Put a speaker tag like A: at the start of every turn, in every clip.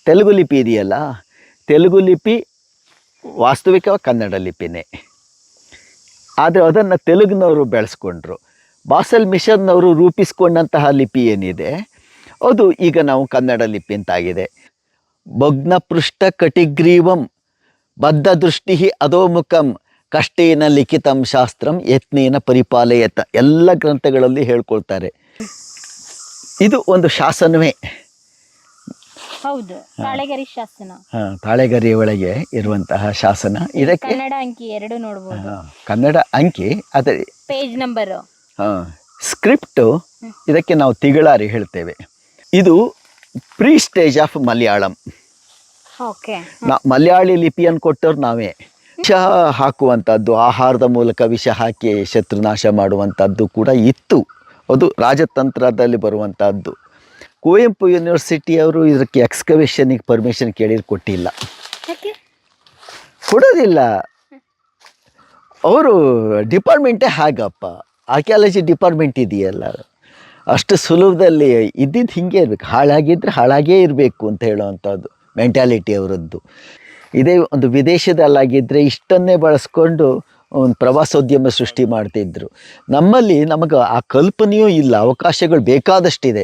A: ತೆಲುಗು ಲಿಪಿ ಇದೆಯಲ್ಲ, ತೆಲುಗು ಲಿಪಿ ವಾಸ್ತವಿಕವಾಗಿ ಕನ್ನಡ ಲಿಪಿನೇ. ಆದರೆ ಅದನ್ನು ತೆಲುಗಿನವರು ಬೆಳೆಸ್ಕೊಂಡ್ರು. ಬಾಸೆಲ್ ಮಿಷನ್ನವರು ರೂಪಿಸ್ಕೊಂಡಂತಹ ಲಿಪಿ ಏನಿದೆ ಅದು ಈಗ ನಾವು ಕನ್ನಡ ಲಿಪಿ ಅಂತಾಗಿದೆ. ಭಗ್ನಪೃಷ್ಠ ಕಟಿಗ್ರೀವಂ ಬದ್ಧ ದೃಷ್ಟಿ ಅಧೋಮುಖಂ ಕಷ್ಟೇನ ಲಿಖಿತಂ ಶಾಸ್ತ್ರಂ ಯತ್ನೇನ ಪರಿಪಾಲಯತ ಎಲ್ಲ ಗ್ರಂಥಗಳಲ್ಲಿ ಹೇಳ್ಕೊಳ್ತಾರೆ. ಇದು ಒಂದು ಶಾಸನವೇ.
B: ಹೌದು, ತಾಳೆಗರಿ ಶಾಸನ.
A: ತಾಳೆಗರಿ ಒಳಗೆ ಇರುವಂತಹ ಶಾಸನ. ಇದಕ್ಕೆ
B: ಕನ್ನಡ ಅಂಕಿ 2 ನೋಡಬಹುದು.
A: ಕನ್ನಡ ಅಂಕಿ, ಅದೇ
B: ಪೇಜ್ ನಂಬರ್.
A: ಸ್ಕ್ರಿಪ್ಟು ಇದಕ್ಕೆ ನಾವು ತಿಗಳಾರಿ ಹೇಳ್ತೇವೆ. ಇದು pre stage of Malayalam. Malayali ಲಿಪಿಯನ್ನು ಕೊಟ್ಟವ್ರು ನಾವೇ. ವಿಷ ಹಾಕುವಂಥದ್ದು, ಆಹಾರದ ಮೂಲಕ ವಿಷ ಹಾಕಿ ಶತ್ರುನಾಶ ಮಾಡುವಂಥದ್ದು ಕೂಡ ಇತ್ತು. ಅದು ರಾಜತಂತ್ರದಲ್ಲಿ ಬರುವಂಥದ್ದು. ಕುವೆಂಪು ಯೂನಿವರ್ಸಿಟಿಯವರು ಇದಕ್ಕೆ ಎಕ್ಸ್ಕವೇಷನಿಗೆ ಪರ್ಮಿಷನ್ ಕೇಳಿದ್ರೆ ಕೊಟ್ಟಿಲ್ಲ, ಕೊಡೋದಿಲ್ಲ. ಅವರು ಡಿಪಾರ್ಟ್ಮೆಂಟೇ ಹಾಗಪ್ಪ, ಆರ್ಕಿಯಾಲಜಿ ಡಿಪಾರ್ಟ್ಮೆಂಟ್ ಇದೆಯಲ್ಲ, ಅಷ್ಟು ಸುಲಭದಲ್ಲಿ ಇದ್ದಿದ್ದು ಹಿಂಗೆ ಇರಬೇಕು, ಹಾಳಾಗಿದ್ದರೆ ಹಾಳಾಗೇ ಇರಬೇಕು ಅಂತ ಹೇಳೋವಂಥದ್ದು ಮೆಂಟ್ಯಾಲಿಟಿ ಅವರದ್ದು. ಇದೇ ಒಂದು ವಿದೇಶದಲ್ಲಾಗಿದ್ದರೆ ಇಷ್ಟನ್ನೇ ಬಳಸ್ಕೊಂಡು ಒಂದು ಪ್ರವಾಸೋದ್ಯಮ ಸೃಷ್ಟಿ ಮಾಡ್ತಿದ್ರು. ನಮ್ಮಲ್ಲಿ ನಮಗೆ ಆ ಕಲ್ಪನೆಯೂ ಇಲ್ಲ, ಅವಕಾಶಗಳು ಬೇಕಾದಷ್ಟಿದೆ.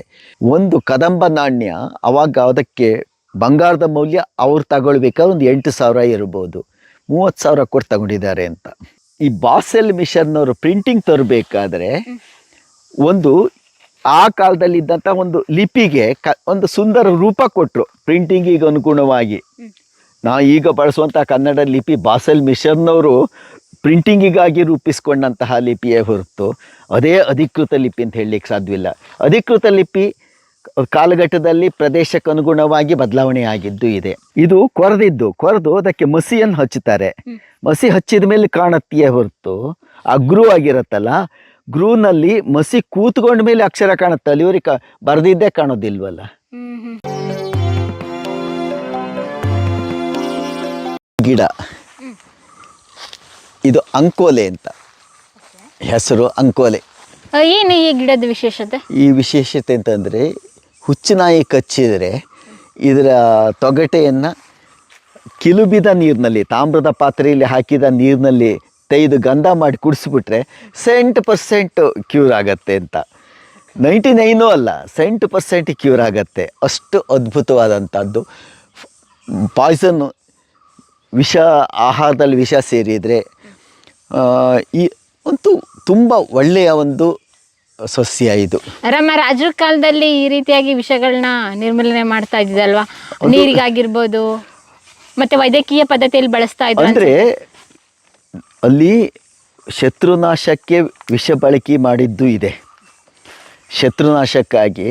A: ಒಂದು ಕದಂಬ ನಾಣ್ಯ ಅವಾಗ ಅದಕ್ಕೆ ಬಂಗಾರದ ಮೌಲ್ಯ ಅವ್ರು ತಗೊಳ್ಬೇಕಾದ್ರೆ ಒಂದು 8,000 ಇರ್ಬೋದು, 30,000 ಕೊಟ್ಟು ತಗೊಂಡಿದ್ದಾರೆ ಅಂತ. ಈ ಬಾಸೆಲ್ ಮಿಷನ್ನವರು ಪ್ರಿಂಟಿಂಗ್ ತರಬೇಕಾದ್ರೆ ಒಂದು ಆ ಕಾಲದಲ್ಲಿದ್ದಂಥ ಒಂದು ಲಿಪಿಗೆ ಒಂದು ಸುಂದರ ರೂಪ ಕೊಟ್ಟರು ಪ್ರಿಂಟಿಂಗಿಗೆ ಅನುಗುಣವಾಗಿ. ಈಗ ಬಳಸುವಂಥ ಕನ್ನಡ ಲಿಪಿ ಬಾಸೆಲ್ ಮಿಷನ್ನವರು ಪ್ರಿಂಟಿಂಗಿಗಾಗಿ ರೂಪಿಸ್ಕೊಂಡಂತಹ ಲಿಪಿಯೇ ಹೊರತು ಅದೇ ಅಧಿಕೃತ ಲಿಪಿ ಅಂತ ಹೇಳಲಿಕ್ಕೆ ಸಾಧ್ಯವಿಲ್ಲ. ಅಧಿಕೃತ ಲಿಪಿ ಕಾಲಘಟ್ಟದಲ್ಲಿ ಪ್ರದೇಶಕ್ಕೆ ಅನುಗುಣವಾಗಿ ಬದಲಾವಣೆ ಆಗಿದ್ದು ಇದೆ. ಇದು ಕೊರೆದು ಅದಕ್ಕೆ ಮಸಿಯನ್ನು ಹಚ್ಚುತ್ತಾರೆ. ಮಸಿ ಹಚ್ಚಿದ ಮೇಲೆ ಕಾಣುತ್ತೆಯೇ ಹೊರತು ಆ ಗ್ರೂ ಆಗಿರುತ್ತಲ್ಲ, ಗ್ರೂನಲ್ಲಿ ಮಸಿ ಕೂತ್ಕೊಂಡ ಮೇಲೆ ಅಕ್ಷರ ಕಾಣುತ್ತೆ, ಅಲ್ಲಿವರೆಗೆ ಬರೆದಿದ್ದೇ ಕಾಣೋದಿಲ್ವಲ್ಲ. ಗಿಡ ಇದು ಅಂಕೋಲೆ ಅಂತ ಹೆಸರು. ಅಂಕೋಲೆ
B: ಏನು ಈ ಗಿಡದ ವಿಶೇಷತೆ?
A: ಈ ವಿಶೇಷತೆ ಅಂತಂದರೆ ಹುಚ್ಚುನಾಯಿ ಕಚ್ಚಿದರೆ ಇದರ ತೊಗಟೆಯನ್ನು ಕಿಲುಬಿದ ನೀರಿನಲ್ಲಿ, ತಾಮ್ರದ ಪಾತ್ರೆಯಲ್ಲಿ ಹಾಕಿದ ನೀರಿನಲ್ಲಿ ತೆಗೆದು ಗಂಧ ಮಾಡಿ ಕುಡಿಸ್ಬಿಟ್ರೆ 70% ಕ್ಯೂರ್ ಆಗತ್ತೆ ಅಂತ. 99 ಅಲ್ಲ, 70% ಕ್ಯೂರ್ ಆಗತ್ತೆ. ಅಷ್ಟು ಅದ್ಭುತವಾದಂಥದ್ದು. ಪಾಯ್ಸನ್ನು, ವಿಷ, ಆಹಾರದಲ್ಲಿ ವಿಷ ಸೇರಿದರೆ ಈ ಅಂತೂ ತುಂಬ ಒಳ್ಳೆಯ ಒಂದು ಸಸ್ಯ ಇದು.
B: ರಾಜರ ಕಾಲದಲ್ಲಿ ಈ ರೀತಿಯಾಗಿ ವಿಷಗಳನ್ನ ನಿರ್ಮೂಲನೆ ಮಾಡ್ತಾ ಇದ್ದಿದ್ದಲ್ವಾ, ನೀರಿಗಾಗಿರ್ಬೋದು, ಮತ್ತೆ ವೈದ್ಯಕೀಯ ಪದ್ಧತಿಯಲ್ಲಿ ಬಳಸ್ತಾ ಇದ್ರು.
A: ಅಂದರೆ ಅಲ್ಲಿ ಶತ್ರುನಾಶಕ್ಕೆ ವಿಷ ಬಳಕೆ ಮಾಡಿದ್ದು ಇದೆ. ಶತ್ರುನಾಶಕ್ಕಾಗಿ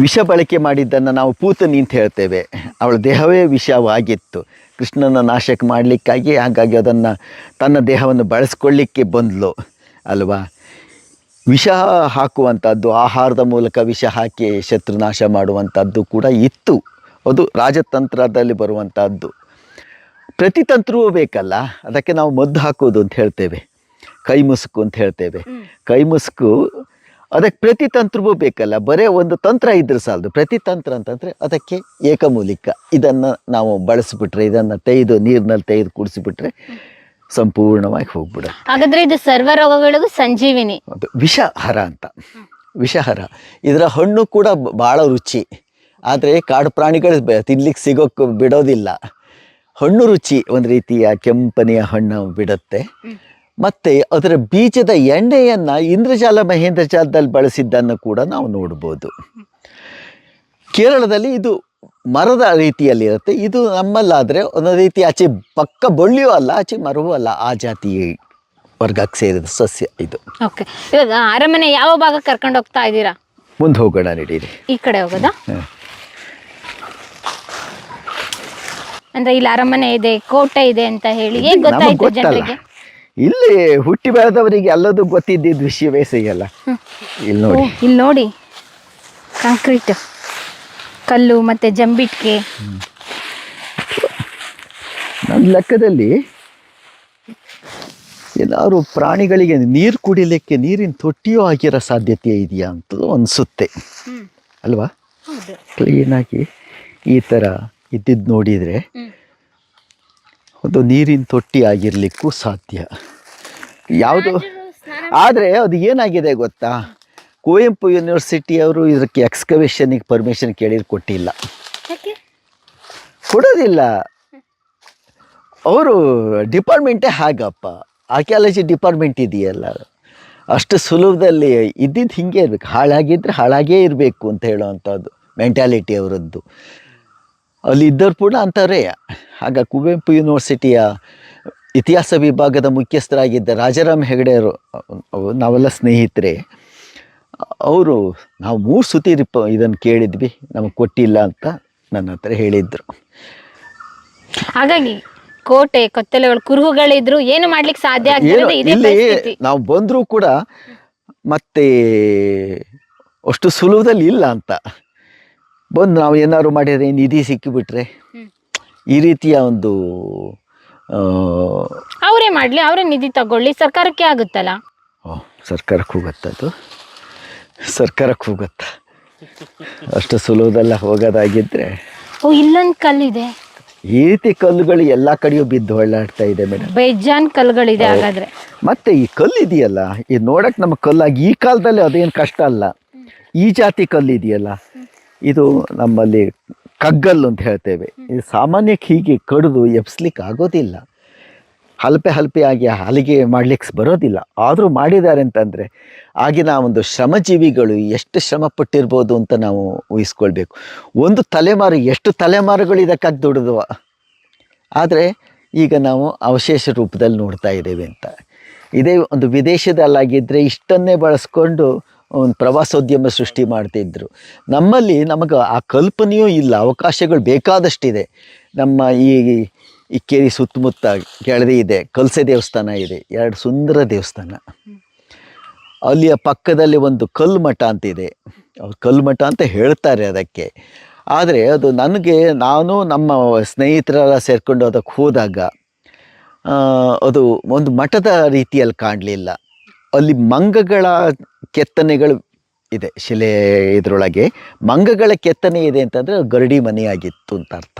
A: ವಿಷ ಬಳಕೆ ಮಾಡಿದ್ದನ್ನು ನಾವು ಪೂತನಿ ಅಂತ ಹೇಳ್ತೇವೆ. ಅವಳ ದೇಹವೇ ವಿಷವಾಗಿತ್ತು ಕೃಷ್ಣನ ನಾಶಕ್ಕೆ ಮಾಡಲಿಕ್ಕಾಗಿ. ಹಾಗಾಗಿ ಅದನ್ನು ತನ್ನ ದೇಹವನ್ನು ಬಳಸ್ಕೊಳ್ಳಿಕ್ಕೆ ಬಂದಳು ಅಲ್ವಾ. ವಿಷ ಹಾಕುವಂಥದ್ದು, ಆಹಾರದ ಮೂಲಕ ವಿಷ ಹಾಕಿ ಶತ್ರುನಾಶ ಮಾಡುವಂಥದ್ದು ಕೂಡ ಇತ್ತು. ಅದು ರಾಜತಂತ್ರದಲ್ಲಿ ಬರುವಂಥದ್ದು. ಪ್ರತಿತಂತ್ರವೂ ಬೇಕಲ್ಲ, ಅದಕ್ಕೆ ನಾವು ಮದ್ದು ಹಾಕೋದು ಅಂತ ಹೇಳ್ತೇವೆ, ಕೈ ಮುಸುಕು ಅಂತ ಹೇಳ್ತೇವೆ. ಕೈ ಮುಸುಕು ಅದಕ್ಕೆ ಪ್ರತಿತಂತ್ರವೂ ಬೇಕಲ್ಲ, ಬರೀ ಒಂದು ತಂತ್ರ ಇದ್ರೆ ಸಾಲದು. ಪ್ರತಿತಂತ್ರ ಅಂತಂದರೆ ಅದಕ್ಕೆ ಏಕಮೂಲಿಕ. ಇದನ್ನು ನಾವು ಬಳಸಿಬಿಟ್ರೆ, ಇದನ್ನು ತೆಗೆದು ನೀರಿನಲ್ಲಿ ತೆಗೆದು ಕುಡಿಸಿಬಿಟ್ರೆ ಸಂಪೂರ್ಣವಾಗಿ ಹೋಗ್ಬಿಡುತ್ತೆ.
B: ಹಾಗಾದರೆ ಇದು ಸರ್ವ ರೋಗಗಳಿಗೂ ಸಂಜೀವಿನಿ.
A: ಅದು ವಿಷಹರ ಅಂತ. ವಿಷಹರ. ಇದರ ಹಣ್ಣು ಕೂಡ ಭಾಳ ರುಚಿ, ಆದರೆ ಕಾಡು ಪ್ರಾಣಿಗಳು ತಿನ್ಲಿಕ್ಕೆ ಸಿಗೋಕ್ಕೆ ಬಿಡೋದಿಲ್ಲ. ಹಣ್ಣು ರುಚಿ, ಒಂದು ರೀತಿಯ ಕೆಂಪನೆಯ ಹಣ್ಣು ಬಿಡುತ್ತೆ. ಮತ್ತು ಅದರ ಬೀಜದ ಎಣ್ಣೆಯನ್ನು ಇಂದ್ರಜಾಲ ಮಹೇಂದ್ರಜಾಲದಲ್ಲಿ ಬಳಸಿದ್ದನ್ನು ಕೂಡ ನಾವು ನೋಡ್ಬೋದು. ಕೇರಳದಲ್ಲಿ ಇದು ಮರದ ರೀತಿಯಲ್ಲಿರುತ್ತೆ. ಇದು ನಮ್ಮಲ್ಲಾದರೆ ಒಂದು ರೀತಿ ಆಚೆ ಪಕ್ಕ ಬಳ್ಳಿಯೂ ಅಲ್ಲ, ಆಚೆ ಮರವೂ ಅಲ್ಲ, ಆ ಜಾತಿ ವರ್ಗಕ್ಕೆ ಸೇರಿದ ಸಸ್ಯ ಇದು.
B: ಓಕೆ, ಇವಾಗ ಅರಮನೆ ಯಾವ ಭಾಗ ಕರ್ಕೊಂಡು ಹೋಗ್ತಾ ಇದ್ದೀರಾ?
A: ಮುಂದೆ ಹೋಗೋಣ, ನಡೀರಿ.
B: ಈ ಕಡೆ ಹೋಗೋದಾ? ಅಂದ್ರೆ ಇಲ್ಲಿ ಅರಮನೆ ಇದೆ, ಕೋಟೆ ಇದೆ ಅಂತ ಹೇಳಿ ಹೇಗೆ ಗೊತ್ತಾಯ್ತು ಜನರಿಗೆ?
A: ಇಲ್ಲಿ ಹುಟ್ಟಿ ಬೆಳೆದವರಿಗೆ ಎಲ್ಲದೂ ಗೊತ್ತಿದ್ದಿದ್ದು ವಿಷಯವೇ ಸಿಗಲ್ಲ.
B: ಇಲ್ಲಿ ನೋಡಿ, ಕಾಂಕ್ರೀಟ್, ಕಲ್ಲು ಮತ್ತೆ ಜಂಬಿಟ್ಕೆ.
A: ನನ್ನ ಲೆಕ್ಕದಲ್ಲಿ ಎಲ್ಲರೂ ಪ್ರಾಣಿಗಳಿಗೆ ನೀರು ಕುಡಿಲಿಕ್ಕೆ ನೀರಿನ ತೊಟ್ಟಿಯೂ ಆಗಿರೋ ಸಾಧ್ಯತೆ ಇದೆಯಾ ಅಂತ ಅನಿಸುತ್ತೆ ಅಲ್ವಾ?
B: ಹೌದು.
A: ಕ್ಲೀನಾಗಿ ಈ ಥರ ಇದ್ದಿದ್ದು ನೋಡಿದರೆ ಒಂದು ನೀರಿನ ತೊಟ್ಟಿ ಆಗಿರಲಿಕ್ಕೂ ಸಾಧ್ಯ. ಯಾವುದು ಆದರೆ ಅದು ಏನಾಗಿದೆ ಗೊತ್ತಾ, ಕುವೆಂಪು ಯೂನಿವರ್ಸಿಟಿಯವರು ಇದಕ್ಕೆ ಎಕ್ಸ್ಕವೇಷನಿಗೆ ಪರ್ಮಿಷನ್ ಕೇಳಿದ್ರೆ ಕೊಟ್ಟಿಲ್ಲ,
B: ಯಾಕೆ?
A: ಕೊಡೋದಿಲ್ಲ. ಅವರು ಡಿಪಾರ್ಟ್ಮೆಂಟೇ ಹಾಗಪ್ಪ, ಆರ್ಕಿಯಾಲಜಿ ಡಿಪಾರ್ಟ್ಮೆಂಟ್ ಇದೆಯಲ್ಲ, ಅಷ್ಟು ಸುಲಭದಲ್ಲಿ ಇದ್ದಿದ್ದು ಹಿಂಗೆ ಇರಬೇಕು, ಹಾಳಾಗಿದ್ದರೆ ಹಾಳಾಗೇ ಇರಬೇಕು ಅಂತ ಹೇಳೋವಂಥದ್ದು ಮೆಂಟ್ಯಾಲಿಟಿ ಅವರದ್ದು. ಅಲ್ಲಿ ಇದ್ದವ್ರು ಕೂಡ ಅಂಥವ್ರೇ. ಆಗ ಕುವೆಂಪು ಯೂನಿವರ್ಸಿಟಿಯ ಇತಿಹಾಸ ವಿಭಾಗದ ಮುಖ್ಯಸ್ಥರಾಗಿದ್ದ ರಾಜಾರಾಮ್ ಹೆಗಡೆಯವರು, ನಾವೆಲ್ಲ ಸ್ನೇಹಿತರೆ, ಅವರು ನಾವು 3 ಸತಿ ಇದನ್ನು ಕೇಳಿದ್ವಿ, ನಮಗೆ ಕೊಟ್ಟಿಲ್ಲ ಅಂತ ನನ್ನ ಹತ್ರ ಹೇಳಿದರು.
B: ಹಾಗಾಗಿ ಕೋಟೆ ಕೊತ್ತಲೆಗಳು ಕುರುಹುಗಳಿದ್ರು ಏನು ಮಾಡ್ಲಿಕ್ಕೆ ಸಾಧ್ಯ ಆಗ್ತಿರೋದು ಇದೇ
A: ಇಲ್ಲಿ
B: ಪರಿಸ್ಥಿತಿ.
A: ನಾವು ಬಂದರೂ ಕೂಡ ಮತ್ತೆ ಅಷ್ಟು ಸುಲಭದಲ್ಲಿ ಇಲ್ಲ ಅಂತ ಬಂದು ನಾವು ಏನಾದ್ರು ಮಾಡಿದರೆ ನಿಧಿ ಸಿಕ್ಕಿಬಿಟ್ರೆ ಈ ರೀತಿಯ ಒಂದು
B: ಅವರೇ ಮಾಡ್ಲಿ, ಅವರೇ ನಿಧಿ ತಗೊಳ್ಳಿ, ಸರ್ಕಾರಕ್ಕೆ ಆಗುತ್ತಲ್ಲ.
A: ಸರ್ಕಾರಕ್ಕೆ ಹೋಗುತ್ತದು, ಸರ್ಕಾರಕ್ಕೆ ಹೋಗುತ್ತ, ಅಷ್ಟು ಸುಲಭದಲ್ಲ ಹೋಗೋದಾಗಿದ್ದರೆ.
B: ಓ, ಇಲ್ಲೊಂದು ಕಲ್ಲಿದೆ,
A: ಈ ರೀತಿ ಕಲ್ಲುಗಳು ಎಲ್ಲ ಕಡೆಯೂ ಬಿದ್ದು ಹೊಳ್ಳಾಡ್ತಾ ಇದೆ ಮೇಡಮ್.
B: ಬೇಜಾನ್ ಕಲ್ಲುಗಳಿದೆ. ಹಾಗಾದ್ರೆ
A: ಮತ್ತೆ ಈ ಕಲ್ಲು ಇದೆಯಲ್ಲ, ಇದು ನೋಡಕ್ಕೆ ನಮ್ಮ ಕಲ್ಲಾಗಿ ಈ ಕಾಲದಲ್ಲಿ ಅದೇನು ಕಷ್ಟ ಅಲ್ಲ. ಈ ಜಾತಿ ಕಲ್ಲು ಇದೆಯಲ್ಲ, ಇದು ನಮ್ಮಲ್ಲಿ ಕಗ್ಗಲ್ಲು ಅಂತ ಹೇಳ್ತೇವೆ. ಇದು ಸಾಮಾನ್ಯಕ್ಕೆ ಹೀಗೆ ಕಡಿದು ಎಬ್ಸ್ಲಿಕ್ಕೆ ಆಗೋದಿಲ್ಲ, ಹಲ್ಪೆ ಆಗಿ ಹಲಿಗೆ ಮಾಡ್ಲಿಕ್ಕೆ ಬರೋದಿಲ್ಲ. ಆದರೂ ಮಾಡಿದ್ದಾರೆ ಅಂತಂದರೆ ಆಗಿನ ಒಂದು ಶ್ರಮಜೀವಿಗಳು ಎಷ್ಟು ಶ್ರಮ ಪಟ್ಟಿರ್ಬೋದು ಅಂತ ನಾವು ಊಹಿಸ್ಕೊಳ್ಬೇಕು. ಒಂದು ತಲೆಮಾರು, ಎಷ್ಟು ತಲೆಮಾರುಗಳು ಇದಕ್ಕಾಗಿ ದುಡಿದವ, ಆದರೆ ಈಗ ನಾವು ಅವಶೇಷ ರೂಪದಲ್ಲಿ ನೋಡ್ತಾ ಇದ್ದೇವೆ ಅಂತ. ಇದೇ ಒಂದು ವಿದೇಶದಲ್ಲಾಗಿದ್ದರೆ ಇಷ್ಟನ್ನೇ ಬಳಸ್ಕೊಂಡು ಒಂದು ಪ್ರವಾಸೋದ್ಯಮ ಸೃಷ್ಟಿ ಮಾಡ್ತಿದ್ರು. ನಮ್ಮಲ್ಲಿ ನಮಗೆ ಆ ಕಲ್ಪನೆಯೂ ಇಲ್ಲ, ಅವಕಾಶಗಳು ಬೇಕಾದಷ್ಟಿದೆ. ನಮ್ಮ ಈ ಇಕ್ಕೇರಿ ಸುತ್ತಮುತ್ತ ಕೆಳದಿ ಇದೆ, ಕಲ್ಸೆ ದೇವಸ್ಥಾನ ಇದೆ, 2 ಸುಂದರ ದೇವಸ್ಥಾನ. ಅಲ್ಲಿಯ ಪಕ್ಕದಲ್ಲಿ ಒಂದು ಕಲ್ಲು ಮಠ ಅಂತಿದೆ, ಅವ್ರು ಕಲ್ಲು ಮಠ ಅಂತ ಹೇಳ್ತಾರೆ ಅದಕ್ಕೆ. ಆದರೆ ಅದು ನಾನು ನಮ್ಮ ಸ್ನೇಹಿತರೆಲ್ಲ ಸೇರಿಕೊಂಡು ಅದಕ್ಕೆ ಹೋದಾಗ ಅದು ಒಂದು ಮಠದ ರೀತಿಯಲ್ಲಿ ಕಾಣಲಿಲ್ಲ. ಅಲ್ಲಿ ಮಂಗಗಳ ಕೆತ್ತನೆಗಳು ಇದೆ, ಶಿಲೆ ಇದರೊಳಗೆ ಮಂಗಗಳ ಕೆತ್ತನೆ ಇದೆ ಅಂತಂದರೆ ಗರಡಿ ಮನೆಯಾಗಿತ್ತು ಅಂತ ಅರ್ಥ.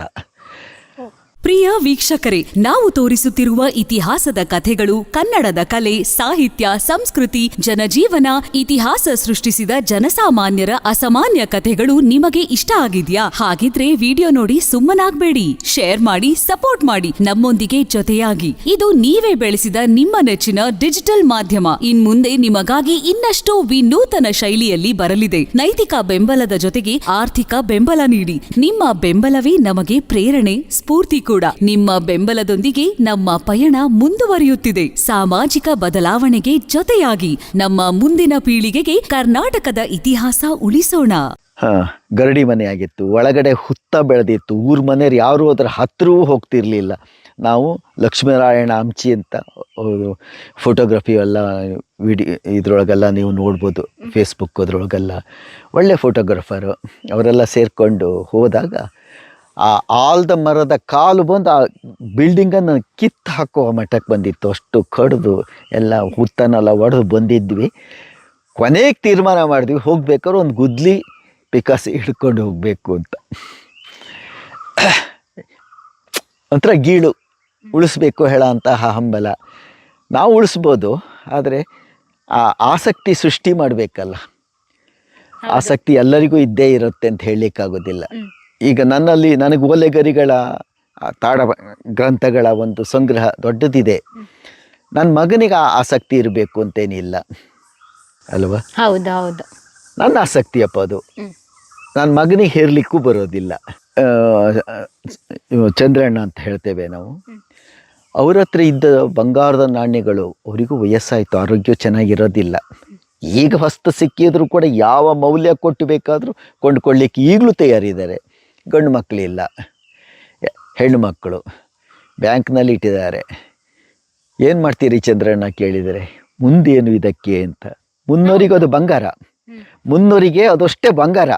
C: ಪ್ರಿಯ ವೀಕ್ಷಕರೇ, ನಾವು ತೋರಿಸುತ್ತಿರುವ ಇತಿಹಾಸದ ಕಥೆಗಳು ಕನ್ನಡದ ಕಲೆ, ಸಾಹಿತ್ಯ, ಸಂಸ್ಕೃತಿ, ಜನಜೀವನ, ಇತಿಹಾಸ ಸೃಷ್ಟಿಸಿದ ಜನಸಾಮಾನ್ಯರ ಅಸಾಮಾನ್ಯ ಕಥೆಗಳು ನಿಮಗೆ ಇಷ್ಟ ಆಗಿದ್ಯಾ? ಹಾಗಿದ್ರೆ ವಿಡಿಯೋ ನೋಡಿ ಸುಮ್ಮನಾಗ್ಬೇಡಿ, ಶೇರ್ ಮಾಡಿ, ಸಪೋರ್ಟ್ ಮಾಡಿ, ನಮ್ಮೊಂದಿಗೆ ಜೊತೆಯಾಗಿ. ಇದು ನೀವೇ ಬೆಳೆಸಿದ ನಿಮ್ಮ ನೆಚ್ಚಿನ ಡಿಜಿಟಲ್ ಮಾಧ್ಯಮ. ಇನ್ಮುಂದೆ ನಿಮಗಾಗಿ ಇನ್ನಷ್ಟು ವಿನೂತನ ಶೈಲಿಯಲ್ಲಿ ಬರಲಿದೆ. ನೈತಿಕ ಬೆಂಬಲದ ಜೊತೆಗೆ ಆರ್ಥಿಕ ಬೆಂಬಲ ನೀಡಿ. ನಿಮ್ಮ ಬೆಂಬಲವೇ ನಮಗೆ ಪ್ರೇರಣೆ, ಸ್ಫೂರ್ತಿ ಕೂಡ. ನಿಮ್ಮ ಬೆಂಬಲದೊಂದಿಗೆ ನಮ್ಮ ಪಯಣ ಮುಂದುವರಿಯುತ್ತಿದೆ. ಸಾಮಾಜಿಕ ಬದಲಾವಣೆಗೆ ಜೊತೆಯಾಗಿ ನಮ್ಮ ಮುಂದಿನ ಪೀಳಿಗೆಗೆ ಕರ್ನಾಟಕದ ಇತಿಹಾಸ ಉಳಿಸೋಣ.
A: ಗರಡಿ ಮನೆ ಆಗಿತ್ತು, ಒಳಗಡೆ ಹುತ್ತ ಬೆಳೆದಿತ್ತು, ಊರ್ ಮನೆಯವ್ರು ಯಾರು ಅದರ ಹತ್ತಿರವೂ ಹೋಗ್ತಿರ್ಲಿಲ್ಲ. ನಾವು ಲಕ್ಷ್ಮೀನಾರಾಯಣ ಹಂಚಿ ಅಂತ ಫೋಟೋಗ್ರಫಿ ಎಲ್ಲ ಇದ್ರೊಳಗೆಲ್ಲ ನೀವು ನೋಡ್ಬೋದು, ಫೇಸ್ಬುಕ್ ಅದ್ರೊಳಗೆಲ್ಲ ಒಳ್ಳೆ ಫೋಟೋಗ್ರಾಫರು. ಅವರೆಲ್ಲ ಸೇರಿಕೊಂಡು ಹೋದಾಗ ಆ ಆಲ್ದ ಮರದ ಕಾಲು ಬಂದು ಆ ಬಿಲ್ಡಿಂಗನ್ನು ಕಿತ್ತು ಹಾಕುವ ಮಟ್ಟಕ್ಕೆ ಬಂದಿತ್ತು. ಅಷ್ಟು ಕಡಿದು ಎಲ್ಲ ಹುತ್ತನೆಲ್ಲ ಒಡೆದು ಬಂದಿದ್ವಿ. ಕೊನೆಗೆ ತೀರ್ಮಾನ ಮಾಡಿದ್ವಿ, ಹೋಗ್ಬೇಕಾದ್ರೆ ಒಂದು ಗುದ್ಲಿ ಪಿಕಾಸಿ ಹಿಡ್ಕೊಂಡು ಹೋಗಬೇಕು ಅಂತ. ಒಂಥರ ಗೀಳು, ಉಳಿಸ್ಬೇಕು ಹೇಳೋ ಅಂತಹ ಹಂಬಲ. ನಾವು ಉಳಿಸ್ಬೋದು, ಆದರೆ ಆ ಆಸಕ್ತಿ ಸೃಷ್ಟಿ ಮಾಡಬೇಕಲ್ಲ. ಆಸಕ್ತಿ ಎಲ್ಲರಿಗೂ ಇದ್ದೇ ಇರುತ್ತೆ ಅಂತ ಹೇಳಲಿಕ್ಕಾಗೋದಿಲ್ಲ. ಈಗ ನನಗೆ ಓಲೆಗರಿಗಳ ತಾಡ ಗ್ರಂಥಗಳ ಒಂದು ಸಂಗ್ರಹ ದೊಡ್ಡದಿದೆ. ನನ್ನ ಮಗನಿಗೆ ಆ ಆಸಕ್ತಿ ಇರಬೇಕು ಅಂತೇನಿಲ್ಲ ಅಲ್ವಾ?
B: ಹೌದು ಹೌದು,
A: ನನ್ನ ಆಸಕ್ತಿಯಪ್ಪ ಅದು. ನನ್ನ ಮಗನಿಗೆ ಹೇರಲಿಕ್ಕೂ ಬರೋದಿಲ್ಲ. ಚಂದ್ರಣ್ಣ ಅಂತ ಹೇಳ್ತೇವೆ ನಾವು. ಅವ್ರ ಹತ್ರ ಇದ್ದ ಬಂಗಾರದ ನಾಣ್ಯಗಳು, ಅವರಿಗೂ ವಯಸ್ಸಾಯಿತು, ಆರೋಗ್ಯ ಚೆನ್ನಾಗಿರೋದಿಲ್ಲ. ಈಗ ಹೊಸ್ತು ಸಿಕ್ಕಿದ್ರು ಕೂಡ ಯಾವ ಮೌಲ್ಯ ಕೊಟ್ಟು ಬೇಕಾದರೂ ಕೊಂಡ್ಕೊಳ್ಳಿಕ್ಕೆ ಈಗಲೂ ತಯಾರಿದ್ದಾರೆ. ಗಂಡು ಮಕ್ಕಳಿಲ್ಲ, ಹೆಣ್ಣು ಮಕ್ಕಳು ಬ್ಯಾಂಕ್ನಲ್ಲಿ ಇಟ್ಟಿದ್ದಾರೆ. ಏನು ಮಾಡ್ತೀರಿ ಚಂದ್ರಣ್ಣ ಕೇಳಿದರೆ, ಮುಂದೇನು ಇದಕ್ಕೆ ಅಂತ. ಮುನ್ನೋರಿಗೆ ಅದು ಬಂಗಾರ, ಮುನ್ನೋರಿಗೆ ಅದಷ್ಟೇ ಬಂಗಾರ,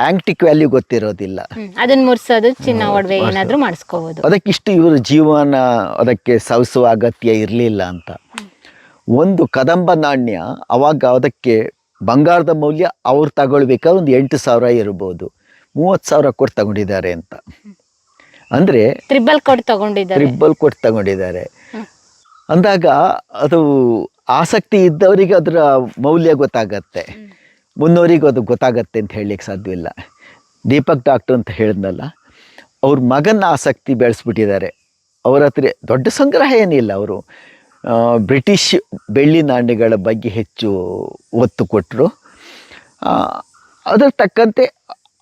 A: ಆಂಟಿಕ್ ವ್ಯಾಲ್ಯೂ ಗೊತ್ತಿರೋದಿಲ್ಲ.
B: ಅದನ್ನ ಮುರ್ಸೋದು, ಚಿನ್ನ ಒಡವೆ ಏನಾದರೂ ಮಾಡಿಸ್ಕೋಬೋದು.
A: ಅದಕ್ಕಿಷ್ಟು ಇವರು ಜೀವನ ಅದಕ್ಕೆ ಸವಿಸುವ ಅಗತ್ಯ ಇರಲಿಲ್ಲ ಅಂತ. ಒಂದು ಕದಂಬ ನಾಣ್ಯ ಅವಾಗ ಅದಕ್ಕೆ ಬಂಗಾರದ ಮೌಲ್ಯ ಅವ್ರು ತಗೊಳ್ಬೇಕಾದ್ರೆ ಒಂದು 8,000 ಇರ್ಬೋದು, 30,000 ಕೊಟ್ಟು ತಗೊಂಡಿದ್ದಾರೆ ಅಂತ. ಅಂದರೆ
B: ಟ್ರಿಬಲ್ ಕೊಟ್ಟು ತಗೊಂಡಿದ್ದಾರೆ
A: ಅಂದಾಗ ಅದು ಆಸಕ್ತಿ ಇದ್ದವರಿಗೆ ಅದರ ಮೌಲ್ಯ ಗೊತ್ತಾಗತ್ತೆ, ಮುನ್ನೋರಿಗೆ ಅದು ಗೊತ್ತಾಗತ್ತೆ ಅಂತ ಹೇಳಲಿಕ್ಕೆ ಸಾಧ್ಯವಿಲ್ಲ. ದೀಪಕ್ ಡಾಕ್ಟರ್ ಅಂತ ಹೇಳಿದ್ನಲ್ಲ, ಅವ್ರ ಮಗನ ಆಸಕ್ತಿ ಬೆಳೆಸ್ಬಿಟ್ಟಿದ್ದಾರೆ. ಅವ್ರ ಹತ್ರ ದೊಡ್ಡ ಸಂಗ್ರಹ ಏನಿಲ್ಲ, ಅವರು ಬ್ರಿಟಿಷ್ ಬೆಳ್ಳಿ ನಾಣ್ಯಗಳ ಬಗ್ಗೆ ಹೆಚ್ಚು ಒತ್ತು ಕೊಟ್ಟರು. ಅದರ ತಕ್ಕಂತೆ